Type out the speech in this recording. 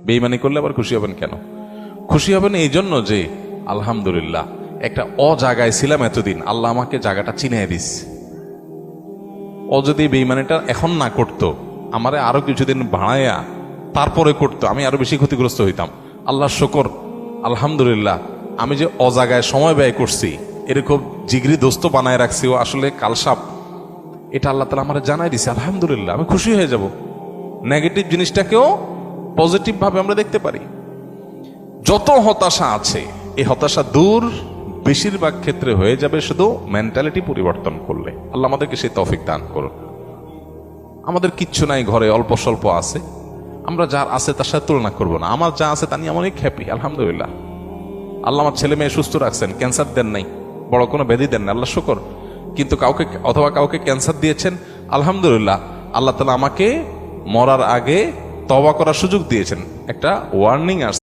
বেঈমানি করলে আবার খুশি হবেন কেন? খুশি হবেন এই জন্য যে আলহামদুলিল্লাহ একটা জায়গায় ছিলাম এতদিন, আল্লাহ আমাকে জায়গাটা চিনিয়ে দিস। ও যদি বেঈমানিটা এখন না করতো, আমারে আরো কিছুদিন ভাড়াইয়া তারপরে করতো, আমি আরো বেশি ক্ষতিগ্রস্ত হইতাম। আল্লাহ শুকর, আলহামদুলিল্লাহ আমি যে জায়গায় সময় ব্যয় করছি, এরকম জিগরি দোস্ত বানায় রাখছি, ও আসলে কালসাপ, এটা আল্লাহ তাআলা আমার জানাই দিছে। আলহামদুলিল্লাহ, আমি খুশি হয়ে যাব। নেগেটিভ জিনিসটাকেও পজিটিভ ভাবে আমরা দেখতে পারি। যত হতাশা আছে, এই হতাশা দূর বেশিরভাগ ক্ষেত্রে হয়ে যাবে শুধু মেন্টালিটি পরিবর্তন করলে। আল্লাহ আমাদেরকে সেই তৌফিক দান করুন। আমাদের কিচ্ছু নাই, ঘরে অল্প স্বল্প আছে, আমরা যার আছে তার সাথে তুলনা করবো না। আমার যা আছে তা নিয়ে আমি অনেক হ্যাপি, আলহামদুলিল্লাহ। আল্লাহ আমার ছেলে মেয়ে সুস্থ রাখছেন, ক্যান্সার দেন নাই, বড় কোনো ব্যাধি দেন না, আল্লাহ শুকর। কিন্তু কাউকে ক্যান্সার দিয়েছেন, আলহামদুলিল্লাহ আল্লাহ তাআলা আমাকে মরার আগে তওবা করার সুযোগ দিয়েছেন। একটা ওয়ার্নিং আসছে।